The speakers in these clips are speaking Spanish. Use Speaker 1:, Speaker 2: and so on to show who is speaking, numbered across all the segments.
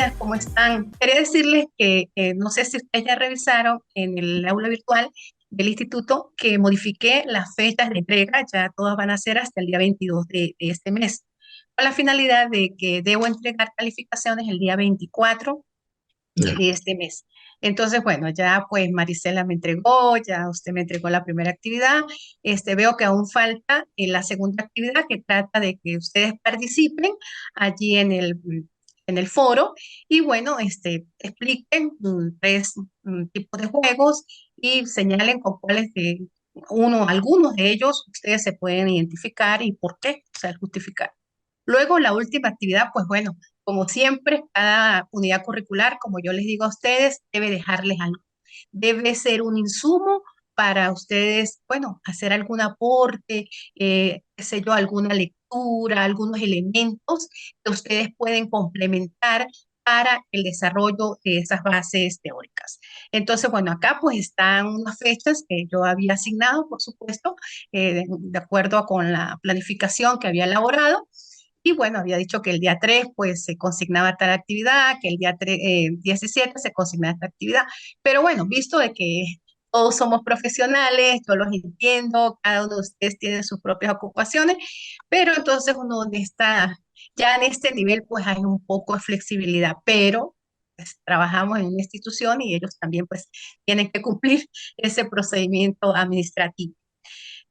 Speaker 1: días, ¿cómo están? Quería decirles que no sé si ustedes ya revisaron en el aula virtual del instituto que modifiqué las fechas de entrega, ya todas van a ser hasta el día 22 de este mes, con la finalidad de que debo entregar calificaciones el día 24
Speaker 2: Ya.
Speaker 1: de este mes. Entonces, bueno, ya pues Marisela me entregó, ya usted me entregó la primera actividad. Veo que aún falta la segunda actividad que trata de que ustedes participen allí en el foro y bueno, expliquen tres tipos de juegos y señalen con cuáles de algunos de ellos ustedes se pueden identificar y por qué, o sea, justificar. Luego, la última actividad, pues bueno, como siempre, cada unidad curricular, como yo les digo a ustedes, debe dejarles algo. Debe ser un insumo para ustedes, bueno, hacer algún aporte, qué sé yo, alguna lectura, algunos elementos que ustedes pueden complementar para el desarrollo de esas bases teóricas. Entonces, bueno, acá pues están unas fechas que yo había asignado, por supuesto, de acuerdo con la planificación que había elaborado. Y bueno, había dicho que el día 3 pues se consignaba tal actividad, que el día 17 se consignaba esta actividad. Pero bueno, visto de que todos somos profesionales, yo los entiendo, cada uno de ustedes tiene sus propias ocupaciones, pero entonces uno donde está ya en este nivel pues hay un poco de flexibilidad, pero pues, trabajamos en una institución y ellos también pues tienen que cumplir ese procedimiento administrativo.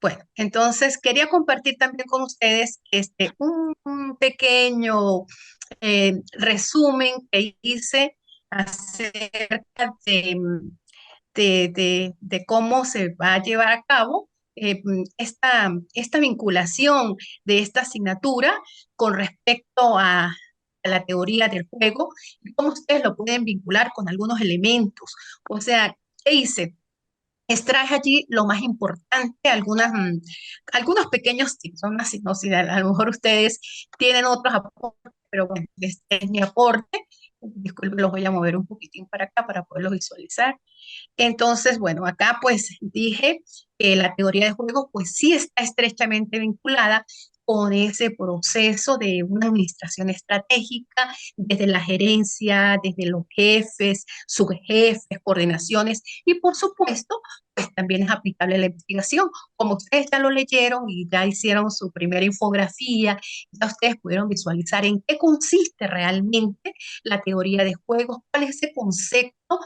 Speaker 1: Bueno, entonces quería compartir también con ustedes un pequeño resumen que hice acerca de cómo se va a llevar a cabo esta vinculación de esta asignatura con respecto a la teoría del juego y cómo ustedes lo pueden vincular con algunos elementos. O sea, ¿qué hice? Extraje allí lo más importante, algunos pequeños tips, son así, no sé, a lo mejor ustedes tienen otros aportes, pero bueno, este es mi aporte. Disculpen, los voy a mover un poquitín para acá para poderlos visualizar. Entonces, bueno, acá pues dije que la teoría de juego pues sí está estrechamente vinculada con ese proceso de una administración estratégica, desde la gerencia, desde los jefes, subjefes, coordinaciones y por supuesto, pues también es aplicable a la investigación. Como ustedes ya lo leyeron y ya hicieron su primera infografía, ya ustedes pudieron visualizar en qué consiste realmente la teoría de juegos, cuál es ese concepto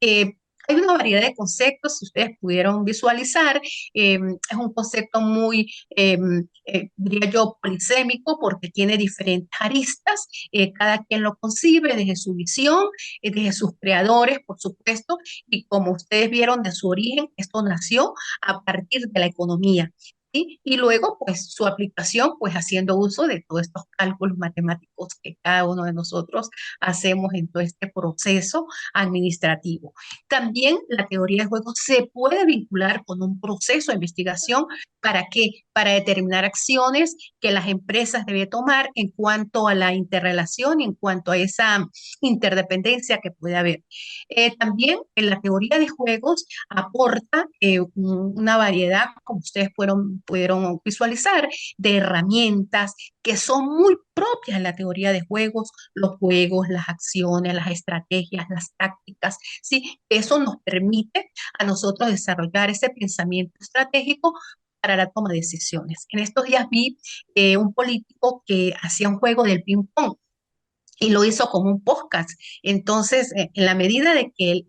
Speaker 1: que hay una variedad de conceptos, si ustedes pudieron visualizar, es un concepto muy, diría yo, polisémico porque tiene diferentes aristas, cada quien lo concibe desde su visión, desde sus creadores, por supuesto, y como ustedes vieron de su origen, esto nació a partir de la economía. ¿Sí? Y luego, pues, su aplicación, pues, haciendo uso de todos estos cálculos matemáticos que cada uno de nosotros hacemos en todo este proceso administrativo. También la teoría de juegos se puede vincular con un proceso de investigación. ¿Para qué? Para determinar acciones que las empresas deben tomar en cuanto a la interrelación, en cuanto a esa interdependencia que puede haber. También en la teoría de juegos aporta una variedad, como ustedes pudieron visualizar, de herramientas que son muy propias de la teoría de juegos, las acciones, las estrategias, las tácticas, ¿sí? Eso nos permite a nosotros desarrollar ese pensamiento estratégico para la toma de decisiones. En estos días vi un político que hacía un juego del ping-pong y lo hizo como un podcast. Entonces, en la medida de que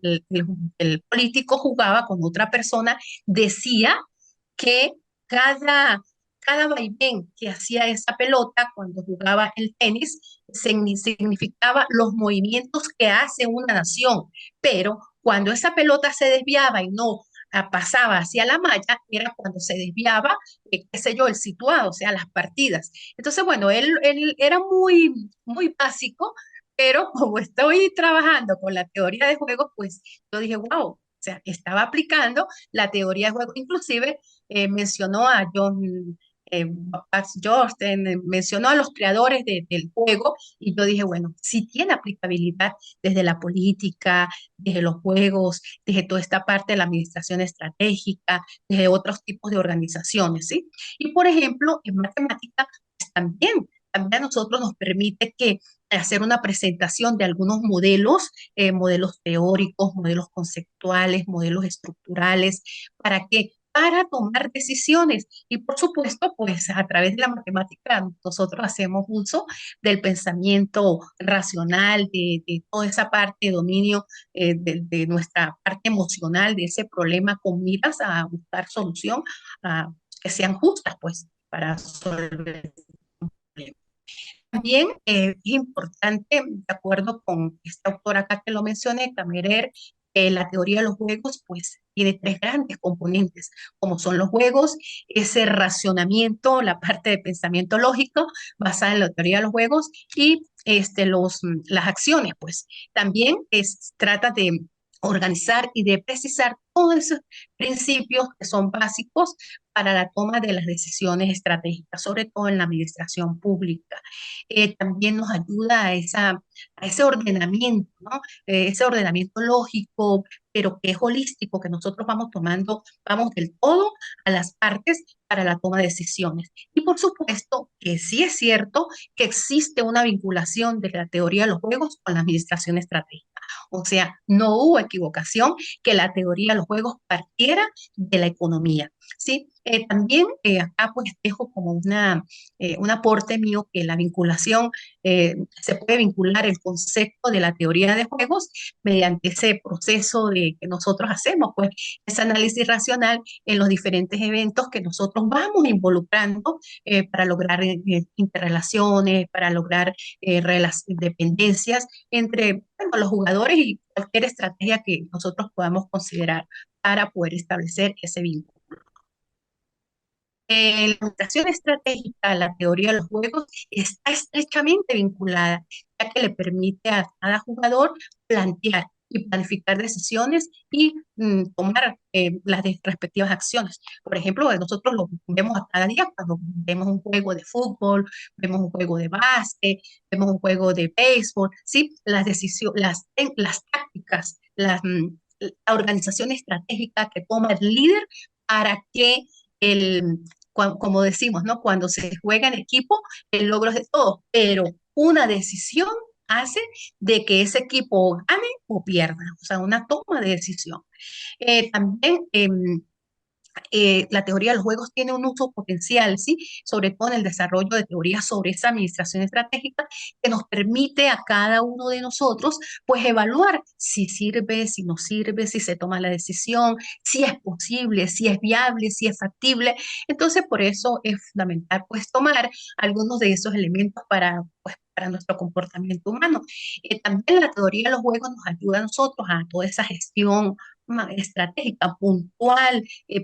Speaker 1: el político jugaba con otra persona, decía que cada, cada vaivén que hacía esa pelota cuando jugaba el tenis significaba los movimientos que hace una nación, pero cuando esa pelota se desviaba y no pasaba hacia la malla, era cuando se desviaba, qué sé yo, el situado, o sea, las partidas. Entonces, bueno, él era muy básico, pero como estoy trabajando con la teoría de juegos, pues yo dije, wow, o sea, estaba aplicando la teoría de juegos. Inclusive mencionó a Max Jorsten, mencionó a los creadores del juego y yo dije, bueno, si tiene aplicabilidad desde la política, desde los juegos, desde toda esta parte de la administración estratégica, desde otros tipos de organizaciones, ¿sí? Y por ejemplo, en matemática, pues, también también a nosotros nos permite que hacer una presentación de algunos modelos, modelos teóricos, modelos conceptuales, modelos estructurales, ¿para qué? Para tomar decisiones. Y por supuesto, pues a través de la matemática nosotros hacemos uso del pensamiento racional, de toda esa parte de dominio de nuestra parte emocional, de ese problema con miras a buscar solución que sean justas, pues, para resolver el problema. También es importante, de acuerdo con esta autora acá que lo mencioné, Camerer, la teoría de los juegos, pues tiene tres grandes componentes, como son los juegos, ese racionamiento, la parte de pensamiento lógico basada en la teoría de los juegos y las acciones, pues también trata de organizar y de precisar todos esos principios que son básicos para la toma de las decisiones estratégicas, sobre todo en la administración pública. También nos ayuda a ese ordenamiento, ¿no? Ese ordenamiento lógico, pero que es holístico, que nosotros vamos tomando, vamos del todo a las partes para la toma de decisiones. Y por supuesto que sí es cierto que existe una vinculación de la teoría de los juegos con la administración estratégica. O sea, no hubo equivocación que la teoría de los juegos partiera de la economía. ¿Sí? También acá pues dejo como un aporte mío que la vinculación, se puede vincular el concepto de la teoría de juegos mediante ese proceso que nosotros hacemos, pues ese análisis racional en los diferentes eventos que nosotros vamos involucrando para lograr interrelaciones, para lograr dependencias entre bueno, los jugadores y cualquier estrategia que nosotros podamos considerar para poder establecer ese vínculo. La orientación estratégica, la teoría de los juegos, está estrechamente vinculada, ya que le permite a cada jugador plantear y planificar decisiones y tomar respectivas acciones. Por ejemplo, nosotros lo vemos a cada día cuando vemos un juego de fútbol, vemos un juego de básquet, vemos un juego de béisbol, ¿sí? Las decisiones, las tácticas, la organización estratégica que toma el líder para que el, como decimos, ¿no? Cuando se juega en equipo, el logro es de todos, pero una decisión hace de que ese equipo gane o pierda, o sea, una toma de decisión. También la teoría de los juegos tiene un uso potencial, ¿sí? Sobre todo en el desarrollo de teorías sobre esa administración estratégica que nos permite a cada uno de nosotros, pues, evaluar si sirve, si no sirve, si se toma la decisión, si es posible, si es viable, si es factible. Entonces, por eso es fundamental, pues, tomar algunos de esos elementos para nuestro comportamiento humano. También la teoría de los juegos nos ayuda a nosotros a toda esa gestión estratégica, puntual,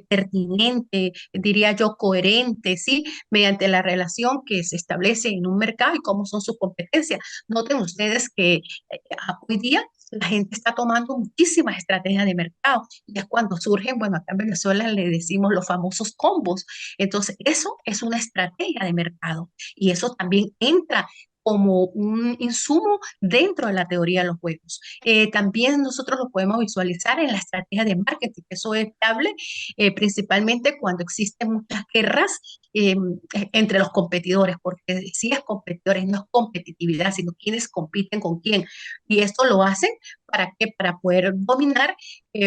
Speaker 1: pertinente, diría yo, coherente, ¿sí? Mediante la relación que se establece en un mercado y cómo son sus competencias. Noten ustedes que hoy día la gente está tomando muchísimas estrategias de mercado y es cuando surgen, bueno, acá en Venezuela le decimos los famosos combos. Entonces, eso es una estrategia de mercado y eso también entra como un insumo dentro de la teoría de los juegos. También nosotros lo podemos visualizar en la estrategia de marketing, que eso es estable, principalmente cuando existen muchas guerras entre los competidores, porque si es competidores, no es competitividad, sino quienes compiten con quién. Y esto lo hacen para que para poder dominar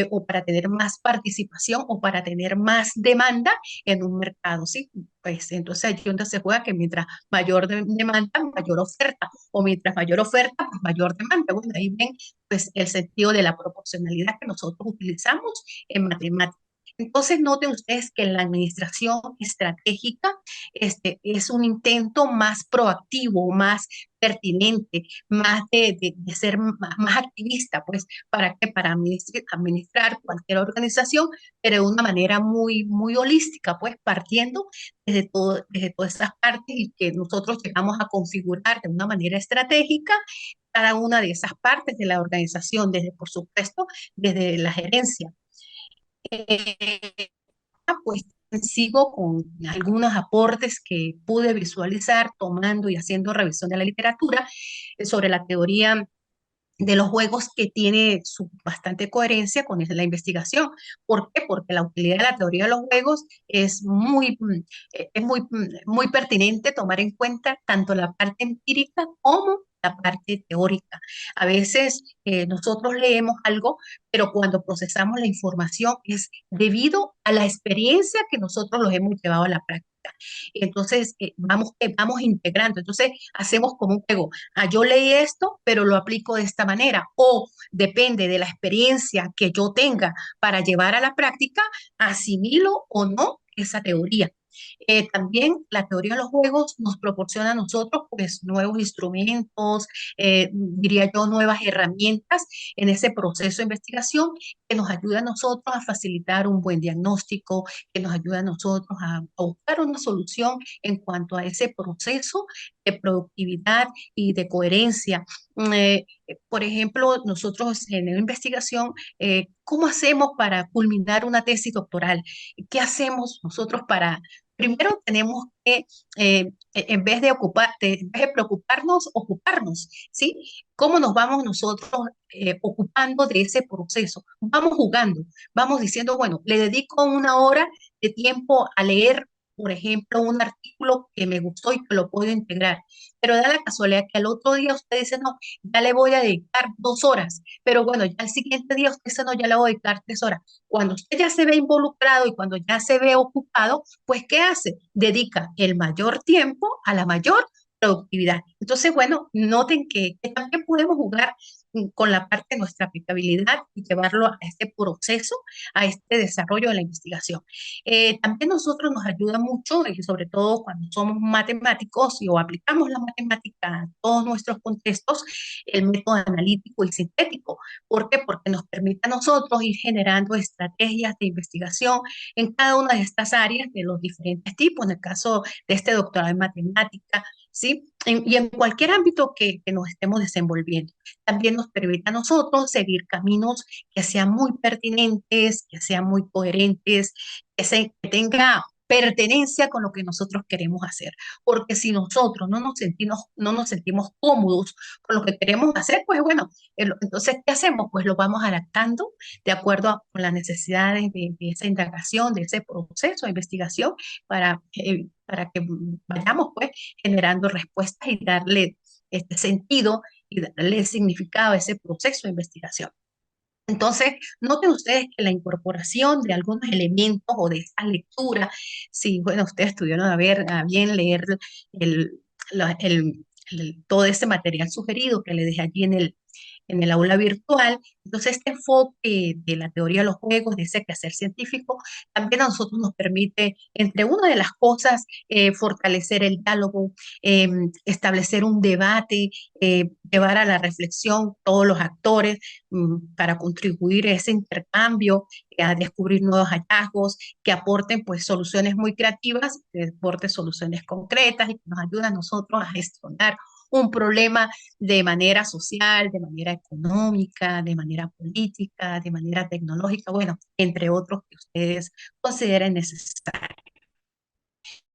Speaker 1: o para tener más participación o para tener más demanda en un mercado, ¿sí? Pues entonces allí donde se juega que mientras mayor demanda, mayor oferta, o mientras mayor oferta, pues mayor demanda. Bueno, ahí ven pues el sentido de la proporcionalidad que nosotros utilizamos en matemáticas. Entonces, noten ustedes que la administración estratégica es un intento más proactivo, más pertinente, más de ser más activista, pues, ¿para qué? Para administrar cualquier organización, pero de una manera muy, muy holística, pues, partiendo desde todas esas partes y que nosotros llegamos a configurar de una manera estratégica cada una de esas partes de la organización, desde, por supuesto, desde la gerencia. Eh, pues sigo con algunos aportes que pude visualizar tomando y haciendo revisión de la literatura sobre la teoría de los juegos que tiene bastante coherencia con la investigación. ¿Por qué? Porque la utilidad de la teoría de los juegos muy pertinente tomar en cuenta tanto la parte empírica como la parte teórica. A veces nosotros leemos algo, pero cuando procesamos la información es debido a la experiencia que nosotros los hemos llevado a la práctica. Entonces, vamos integrando. Entonces, hacemos como un juego. Ah, yo leí esto, pero lo aplico de esta manera. O depende de la experiencia que yo tenga para llevar a la práctica, asimilo o no esa teoría. También la teoría de los juegos nos proporciona a nosotros pues nuevos instrumentos, diría yo, nuevas herramientas en ese proceso de investigación que nos ayuda a nosotros a facilitar un buen diagnóstico, que nos ayuda a nosotros a buscar una solución en cuanto a ese proceso de productividad y de coherencia. Por ejemplo, nosotros en la investigación, ¿cómo hacemos para culminar una tesis doctoral? ¿Qué hacemos nosotros para, primero tenemos que, en vez de preocuparnos, ocuparnos, ¿sí? ¿Cómo nos vamos nosotros ocupando de ese proceso? Vamos jugando, vamos diciendo, bueno, le dedico una hora de tiempo a leer, por ejemplo, un artículo que me gustó y que lo puedo integrar. Pero da la casualidad que al otro día usted dice, no, ya le voy a dedicar 2 horas, pero bueno, ya al siguiente día usted dice, no, ya le voy a dedicar 3 horas. Cuando usted ya se ve involucrado y cuando ya se ve ocupado, pues ¿qué hace? Dedica el mayor tiempo a la mayor productividad. Entonces, bueno, noten que también podemos jugar con la parte de nuestra aplicabilidad y llevarlo a este proceso, a este desarrollo de la investigación. También nosotros nos ayuda mucho, y sobre todo cuando somos matemáticos o aplicamos la matemática a todos nuestros contextos, el método analítico y sintético. ¿Por qué? Porque nos permite a nosotros ir generando estrategias de investigación en cada una de estas áreas de los diferentes tipos, en el caso de este doctorado en matemática, ¿sí? Y en cualquier ámbito que nos estemos desenvolviendo. También nos permite a nosotros seguir caminos que sean muy pertinentes, que sean muy coherentes, que tenga pertenencia con lo que nosotros queremos hacer. Porque si nosotros no nos sentimos cómodos con lo que queremos hacer, pues bueno, entonces, ¿qué hacemos? Pues lo vamos adaptando de acuerdo con las necesidades de esa indagación, de ese proceso de investigación, para que vayamos pues generando respuestas y darle este sentido y darle significado a ese proceso de investigación. Entonces, noten ustedes que la incorporación de algunos elementos o de esta lectura, si, bueno, ustedes tuvieron a bien leer el, la- todo ese material sugerido que le dejé allí en el aula virtual, entonces este enfoque de la teoría de los juegos, de ese quehacer científico, también a nosotros nos permite, entre una de las cosas, fortalecer el diálogo, establecer un debate, llevar a la reflexión todos los actores, para contribuir a ese intercambio, a descubrir nuevos hallazgos, que aporten pues soluciones muy creativas, que aporten soluciones concretas y que nos ayuden a nosotros a gestionar un problema de manera social, de manera económica, de manera política, de manera tecnológica, bueno, entre otros que ustedes consideren necesarios.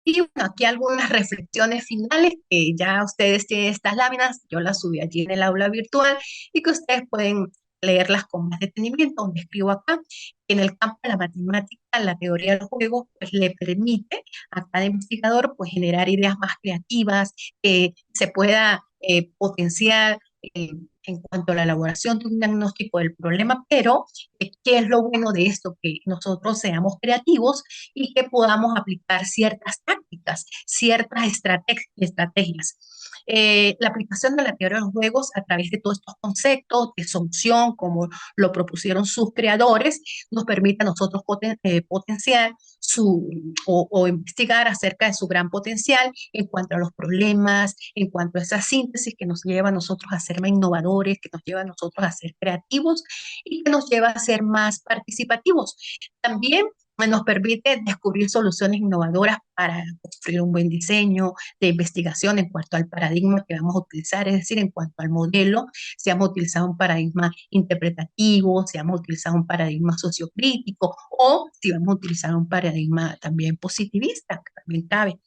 Speaker 1: Y bueno, aquí algunas reflexiones finales que ya ustedes tienen estas láminas, yo las subí allí en el aula virtual y que ustedes pueden leerlas con más detenimiento, donde escribo acá, que en el campo de la matemática, la teoría de los juegos, pues le permite a cada investigador pues generar ideas más creativas, que se pueda potenciar en cuanto a la elaboración de un diagnóstico del problema, pero ¿qué es lo bueno de esto? Que nosotros seamos creativos y que podamos aplicar ciertas tácticas, ciertas estrategias. La aplicación de la teoría de los juegos a través de todos estos conceptos de solución, como lo propusieron sus creadores, nos permite a nosotros potenciar o investigar acerca de su gran potencial en cuanto a los problemas, en cuanto a esa síntesis que nos lleva a nosotros a ser más innovadores, que nos lleva a nosotros a ser creativos y que nos lleva a ser más participativos. También nos permite descubrir soluciones innovadoras para construir un buen diseño de investigación en cuanto al paradigma que vamos a utilizar, es decir, en cuanto al modelo, si vamos a utilizar un paradigma interpretativo, si vamos a utilizar un paradigma sociocrítico o si vamos a utilizar un paradigma también positivista, que también cabe.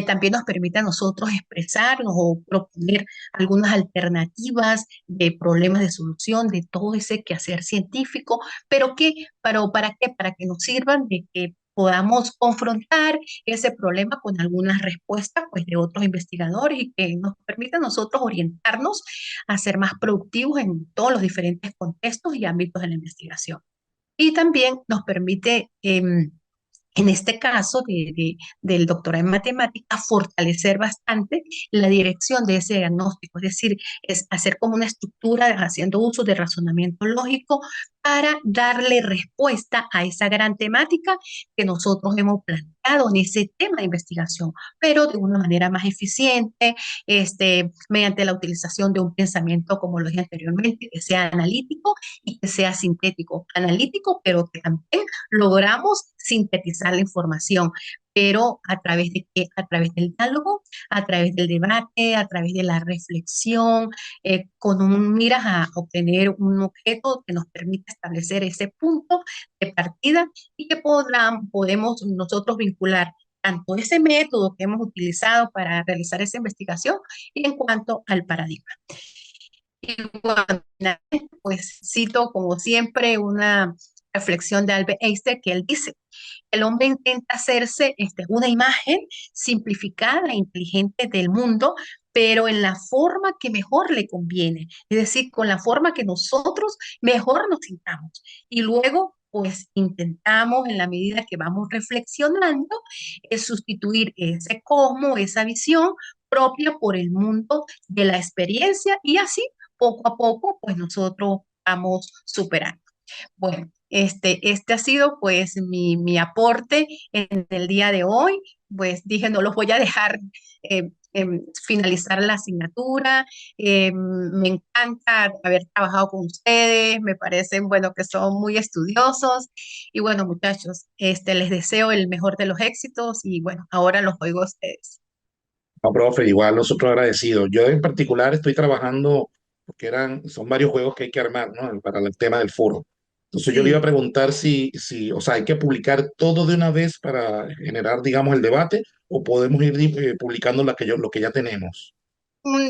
Speaker 1: También nos permite a nosotros expresarnos o proponer algunas alternativas de problemas de solución de todo ese quehacer científico, pero ¿para qué? Para que nos sirvan de que podamos confrontar ese problema con algunas respuestas pues, de otros investigadores y que nos permita a nosotros orientarnos a ser más productivos en todos los diferentes contextos y ámbitos de la investigación. Y también nos permite en este caso del doctorado en matemática, fortalecer bastante la dirección de ese diagnóstico, es decir, es hacer como una estructura haciendo uso de razonamiento lógico para darle respuesta a esa gran temática que nosotros hemos planteado en ese tema de investigación, pero de una manera más eficiente, mediante la utilización de un pensamiento, como lo dije anteriormente, que sea analítico y que sea sintético. Analítico, pero que también logramos sintetizar la información, pero a través de qué? A través del diálogo, a través del debate, a través de la reflexión, con un miras a obtener un objeto que nos permita establecer ese punto de partida y que podemos nosotros vincular tanto ese método que hemos utilizado para realizar esa investigación y en cuanto al paradigma. Y bueno, pues cito como siempre una reflexión de Albert Einstein que él dice, el hombre intenta hacerse una imagen simplificada e inteligente del mundo, pero en la forma que mejor le conviene, es decir, con la forma que nosotros mejor nos sintamos. Y luego, pues intentamos en la medida que vamos reflexionando, sustituir ese cosmos, esa visión propia por el mundo de la experiencia y así poco a poco, pues nosotros vamos superando. Bueno, este ha sido pues mi aporte en el día de hoy. Pues dije, no los voy a dejar finalizar la asignatura. Me encanta haber trabajado con ustedes, me parecen, bueno, que son muy estudiosos. Y bueno, muchachos, les deseo el mejor de los éxitos y bueno, ahora los oigo a ustedes.
Speaker 2: No, profe, igual nosotros agradecidos. Yo en particular estoy trabajando, porque son varios juegos que hay que armar, ¿no? Para el tema del foro. Entonces yo le iba a
Speaker 1: Sí.
Speaker 2: preguntar o sea, hay que publicar todo de una vez para generar, digamos, el debate, o podemos ir publicando lo que ya tenemos.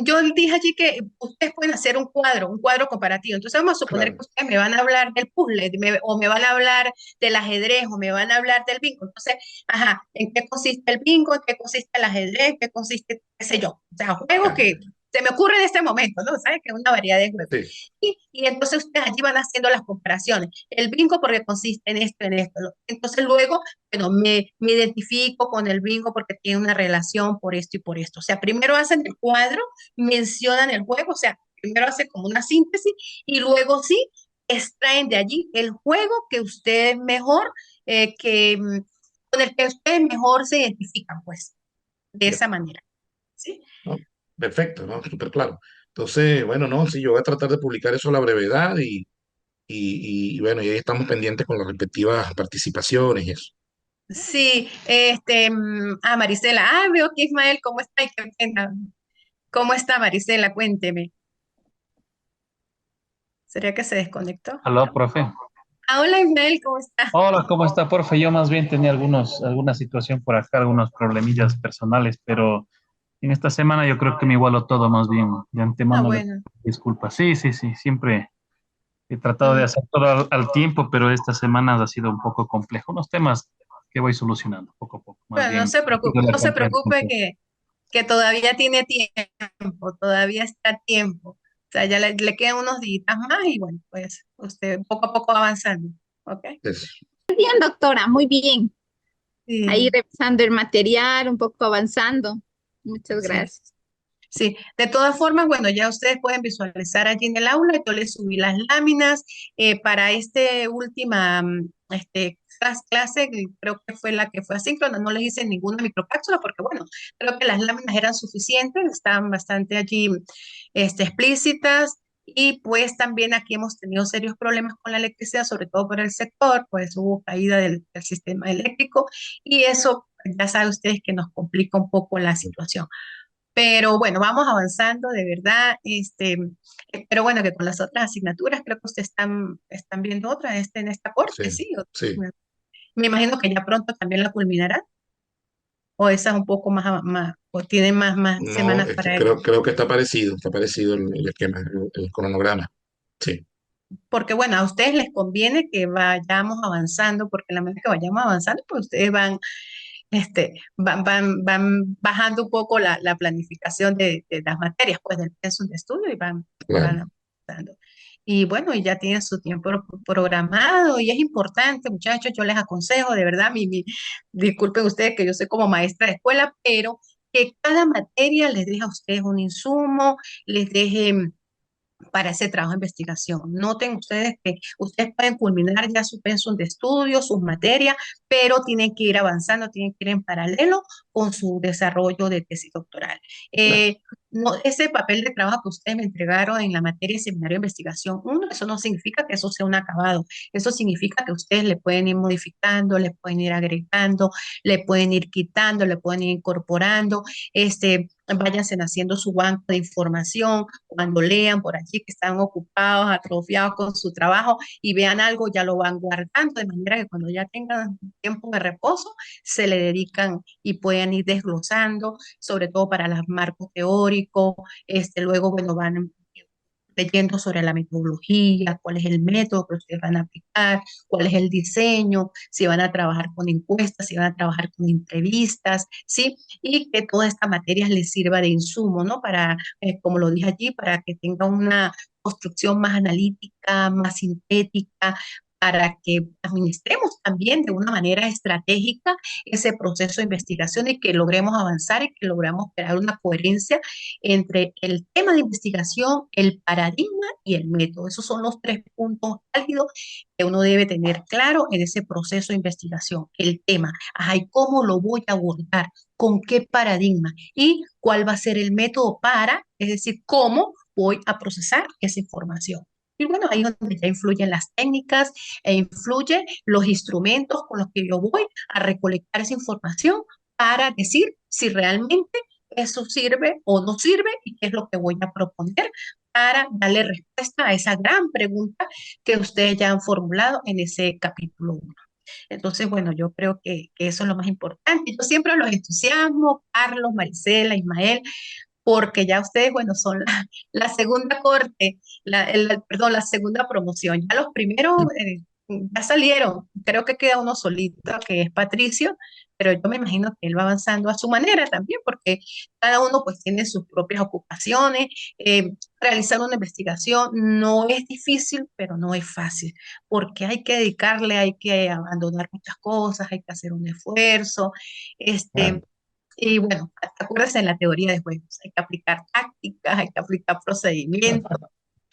Speaker 1: Yo dije allí que ustedes pueden hacer un cuadro comparativo. Entonces vamos a suponer
Speaker 2: Claro,
Speaker 1: que ustedes me van a hablar del puzzle, o me van a hablar del ajedrez, o me van a hablar del bingo. Entonces, ajá, ¿en qué consiste el bingo? ¿En qué consiste el ajedrez? ¿En qué consiste, qué sé yo? O sea, juegos
Speaker 2: claro.
Speaker 1: que se me ocurren en este momento, ¿no? ¿Sabes? Que es una variedad de juegos.
Speaker 2: Sí,
Speaker 1: Y entonces ustedes allí van haciendo las comparaciones. El bingo porque consiste en esto, en esto. Entonces luego, bueno, me identifico con el bingo porque tiene una relación por esto y por esto. O sea, primero hacen el cuadro, mencionan el juego, o sea, primero hacen como una síntesis y luego sí extraen de allí el juego que ustedes mejor, con el que ustedes mejor se identifican, pues, de
Speaker 2: ya.
Speaker 1: esa manera. ¿Sí?
Speaker 2: ¿No? Perfecto, ¿no? Súper claro. Entonces, bueno, no, sí, yo voy a tratar de publicar eso a la brevedad y bueno, y ahí estamos pendientes con las respectivas participaciones y eso.
Speaker 1: Sí, Marisela, veo que Ismael, ¿cómo está? Ay, qué pena. ¿Cómo está Marisela? Cuénteme. ¿Sería que se desconectó?
Speaker 3: Aló, profe.
Speaker 1: Hola Ismael, ¿cómo está?
Speaker 3: Hola, ¿cómo está, profe? Yo más bien tenía alguna situación por acá, algunos problemillas personales, pero en esta semana yo creo que me igualo todo más bien. De
Speaker 1: Ah,
Speaker 3: antemano le pido
Speaker 1: bueno.
Speaker 3: disculpas. Sí, sí, sí, siempre he tratado de
Speaker 1: Mm,
Speaker 3: hacer todo al tiempo, pero estas semanas ha sido un poco complejo. Unos temas que voy solucionando poco a poco, más
Speaker 1: Bueno,
Speaker 3: bien.
Speaker 1: no se preocupe que todavía tiene tiempo, todavía está a tiempo. O sea, ya le quedan unos días más y bueno, pues usted poco a poco va avanzando. ¿Ok?
Speaker 2: Es,
Speaker 4: Bien, doctora, muy bien. Ahí
Speaker 1: Sí,
Speaker 4: revisando el material, un poco avanzando. Muchas
Speaker 1: sí.
Speaker 4: gracias.
Speaker 1: Sí, de todas formas, bueno, ya ustedes pueden visualizar allí en el aula. Yo les subí las láminas para última clase, que creo que fue la que fue asíncrona. No les hice ninguna microcápsula porque, bueno, creo que las láminas eran suficientes, estaban bastante allí explícitas. Y pues también aquí hemos tenido serios problemas con la electricidad, sobre todo por el sector, pues hubo caída del sistema eléctrico y eso, ya saben ustedes que nos complica un poco la situación. Pero bueno, vamos avanzando de verdad. Pero bueno, que con las otras asignaturas, creo que ustedes están viendo otra en esta corte,
Speaker 2: sí,
Speaker 1: sí.
Speaker 2: sí.
Speaker 1: Me imagino que ya pronto también la culminará. o esa es un poco más, o tiene más
Speaker 2: No,
Speaker 1: semanas
Speaker 2: es que
Speaker 1: para
Speaker 2: creo, creo que está parecido el esquema, el cronograma. Sí,
Speaker 1: porque bueno, a ustedes les conviene que vayamos avanzando, porque en la medida que vayamos avanzando, pues ustedes van bajando un poco la planificación de las materias, pues del pensum de estudio y van
Speaker 2: claro.
Speaker 1: avanzando. Y bueno, y ya tienen su tiempo programado y es importante, muchachos, yo les aconsejo, de verdad, disculpen ustedes que yo soy como maestra de escuela, pero que cada materia les deje a ustedes un insumo, les deje para ese trabajo de investigación. Noten ustedes que ustedes pueden culminar ya su pensum de estudio, sus materias, pero tienen que ir avanzando, tienen que ir en paralelo con su desarrollo de tesis doctoral.
Speaker 2: Claro.
Speaker 1: No, ese papel de trabajo que ustedes me entregaron en la materia de seminario de investigación, uno, eso no significa que eso sea un acabado, eso significa que ustedes le pueden ir modificando, le pueden ir agregando, le pueden ir quitando, le pueden ir incorporando, váyanse haciendo su banco de información, cuando lean por allí que están ocupados, atrofiados con su trabajo y vean algo, ya lo van guardando, de manera que cuando ya tengan tiempo de reposo, se le dedican y pueden ir desglosando, sobre todo para los marcos teóricos, luego, bueno, van leyendo sobre la metodología, cuál es el método que ustedes van a aplicar, cuál es el diseño, si van a trabajar con encuestas, si van a trabajar con entrevistas, ¿sí? Y que todas estas materias les sirva de insumo, ¿no? Para, como lo dije allí, para que tenga una construcción más analítica, más sintética, para que administremos también de una manera estratégica ese proceso de investigación y que logremos avanzar y que logremos crear una coherencia entre el tema de investigación, el paradigma y el método. Esos son los tres puntos álgidos que uno debe tener claro en ese proceso de investigación. El tema, ajá, ¿y cómo lo voy a abordar? ¿Con qué paradigma? ¿Y cuál va a ser el método para, es decir, cómo voy a procesar esa información? Y bueno, ahí es donde ya influyen las técnicas e influyen los instrumentos con los que yo voy a recolectar esa información para decir si realmente eso sirve o no sirve y qué es lo que voy a proponer para darle respuesta a esa gran pregunta que ustedes ya han formulado en ese capítulo 1. Entonces, bueno, yo creo que eso es lo más importante. Yo siempre los entusiasmo, Carlos, Marisela, Ismael, porque ya ustedes, bueno, son la segunda corte, perdón, la segunda promoción. Ya los primeros ya salieron, creo que queda uno solito, que es Patricio, pero yo me imagino que él va avanzando a su manera también, porque cada uno pues tiene sus propias ocupaciones. Realizar una investigación no es difícil, pero no es fácil, porque hay que dedicarle, hay que abandonar muchas cosas, hay que hacer un esfuerzo.
Speaker 2: Claro.
Speaker 1: Este, y bueno, acuérdense en la teoría de juegos, hay que aplicar tácticas, hay que aplicar procedimientos.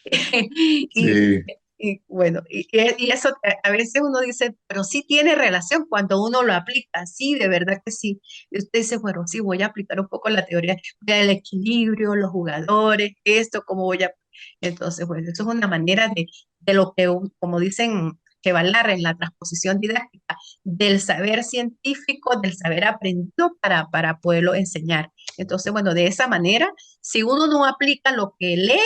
Speaker 1: y,
Speaker 2: Sí,
Speaker 1: bueno, y eso a veces uno dice, pero sí tiene relación cuando uno lo aplica, sí, de verdad que sí. Y usted dice, bueno, sí, voy a aplicar un poco la teoría del equilibrio, los jugadores, esto, cómo voy a... Entonces, bueno, eso es una manera de lo que, como dicen, que va en la transposición didáctica del saber científico, del saber aprendido para poderlo enseñar. Entonces, bueno, de esa manera, si uno no aplica lo que lee,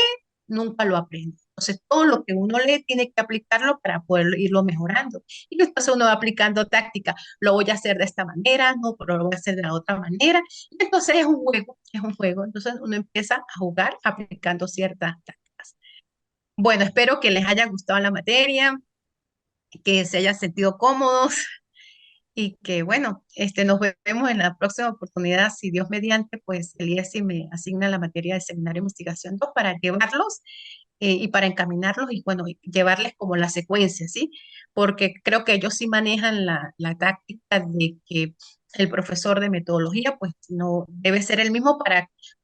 Speaker 1: nunca lo aprende. Entonces, todo lo que uno lee tiene que aplicarlo para poder irlo mejorando. Y entonces uno va aplicando táctica. Lo voy a hacer de esta manera, no, pero lo voy a hacer de la otra manera. Y entonces es un juego, es un juego. Entonces uno empieza a jugar aplicando ciertas tácticas. Bueno, espero que les haya gustado la materia, que se hayan sentido cómodos y que, bueno, nos vemos en la próxima oportunidad. Si Dios mediante, pues el IESI me asigna la materia de seminario de investigación 2 para llevarlos y para encaminarlos y bueno, llevarles como la secuencia, ¿sí? Porque creo que ellos sí manejan la táctica de que el profesor de metodología pues no debe ser el mismo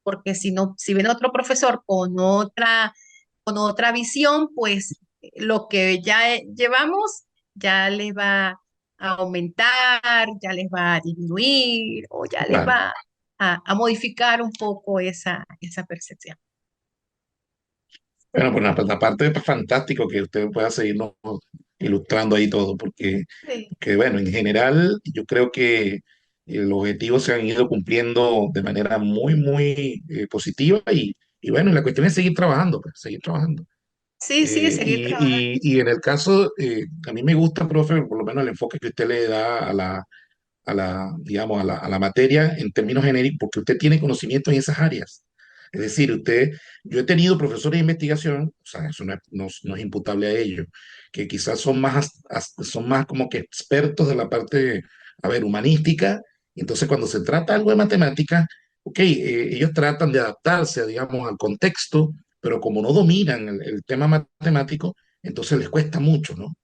Speaker 1: porque si no, si viene otro profesor con otra visión, pues lo que ya llevamos ya les va a aumentar, ya les va a disminuir o ya les
Speaker 2: claro.
Speaker 1: va a modificar un poco esa percepción.
Speaker 2: Bueno, pues la parte es fantástico que usted pueda seguirnos ilustrando ahí todo, porque
Speaker 1: Sí.
Speaker 2: que bueno, en general yo creo que los objetivos se han ido cumpliendo de manera muy positiva y bueno, la cuestión es seguir trabajando, pues, seguir trabajando.
Speaker 1: Sí, sí, seguir trabajando.
Speaker 2: Y en el caso, a mí me gusta, profe, por lo menos el enfoque que usted le da a digamos, a la materia en términos genéricos, porque usted tiene conocimiento en esas áreas. Es decir, yo he tenido profesores de investigación, o sea, eso no es imputable a ellos, que quizás son más como que expertos de la parte, a ver, humanística, y entonces cuando se trata algo de matemáticas, ok, ellos tratan de adaptarse, digamos, al contexto, pero como no dominan el tema matemático, entonces les cuesta mucho, ¿no?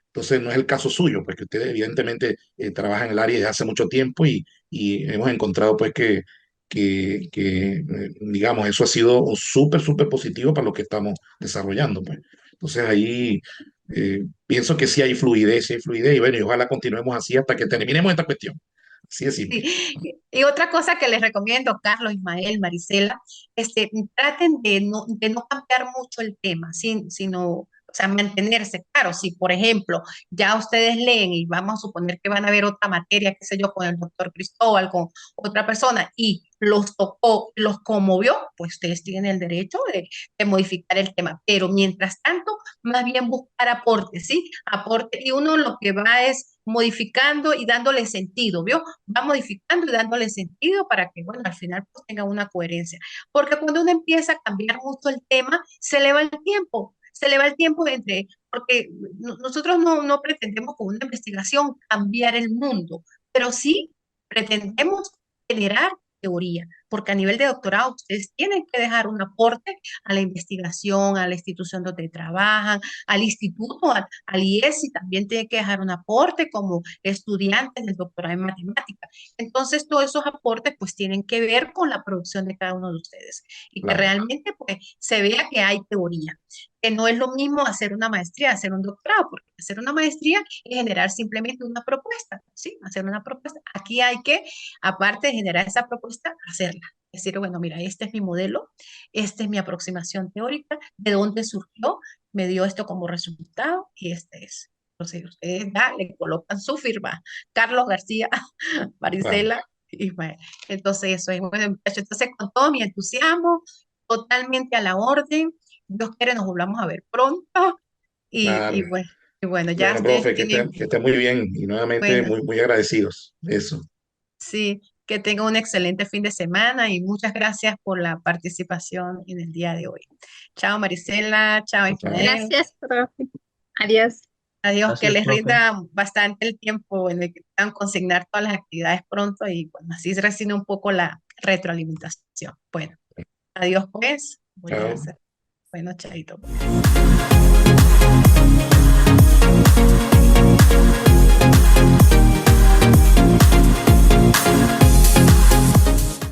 Speaker 2: Entonces no es el caso suyo, pues que usted evidentemente trabaja en el área desde hace mucho tiempo y hemos encontrado pues digamos, eso ha sido súper, súper positivo para lo que estamos desarrollando, pues. Entonces ahí pienso que sí hay fluidez y bueno, y ojalá continuemos así hasta que terminemos esta cuestión. Así de
Speaker 1: Sí.
Speaker 2: simple.
Speaker 1: Y otra cosa que les recomiendo, Carlos, Ismael, Marisela, traten de no cambiar mucho el tema, sino, o sea, mantenerse. Claro, si por ejemplo ya ustedes leen y vamos a suponer que van a ver otra materia, qué sé yo, con el doctor Cristóbal, con otra persona, y los tocó, los conmovió, pues ustedes tienen el derecho de modificar el tema. Pero mientras tanto, más bien buscar aportes, ¿sí? Aporte, y uno lo que va es modificando y dándole sentido, ¿vio? Va modificando y dándole sentido para que, bueno, al final pues tenga una coherencia. Porque cuando uno empieza a cambiar mucho el tema, se le va el tiempo porque nosotros no pretendemos con una investigación cambiar el mundo, pero sí pretendemos generar teoría, porque a nivel de doctorado ustedes tienen que dejar un aporte a la investigación, a la institución donde trabajan, al instituto, al IESI, también tienen que dejar un aporte como estudiantes del doctorado en matemáticas. Entonces, todos esos aportes pues tienen que ver con la producción de cada uno de ustedes y que
Speaker 2: Claro,
Speaker 1: realmente pues se vea que hay teoría, que no es lo mismo hacer una maestría, hacer un doctorado, porque hacer una maestría es generar simplemente una propuesta, ¿sí? Hacer una propuesta. Aquí hay que, aparte de generar esa propuesta, hacerla. Es decir, bueno, mira, este es mi modelo, esta es mi aproximación teórica, de dónde surgió, me dio esto como resultado y este es. Entonces, ustedes ya le colocan su firma, Carlos García,
Speaker 2: claro.
Speaker 1: Marisela, Ismael. Entonces, eso es bueno, muchachos. Entonces, con todo mi entusiasmo, totalmente a la orden. Dios quiere, nos volvamos a ver pronto. Y,
Speaker 2: Claro.
Speaker 1: y bueno, y bueno, ya
Speaker 2: Bueno,
Speaker 1: ustedes
Speaker 2: profe,
Speaker 1: tienen,
Speaker 2: que esté muy bien y nuevamente
Speaker 1: bueno,
Speaker 2: muy, muy agradecidos. Eso.
Speaker 1: sí, que tengan un excelente fin de semana y muchas gracias por la participación en el día de hoy. Chao, Marisela, chao,
Speaker 2: Chao.
Speaker 1: Ismael.
Speaker 4: Gracias, profe. Adiós.
Speaker 1: Adiós, que
Speaker 3: Gracias,
Speaker 1: les
Speaker 3: profe.
Speaker 1: rinda bastante el tiempo en el que puedan consignar todas las actividades pronto y bueno, así se recibe un poco la retroalimentación. Bueno, adiós pues, voy a
Speaker 2: Chao.
Speaker 1: hacer, bueno, chaito.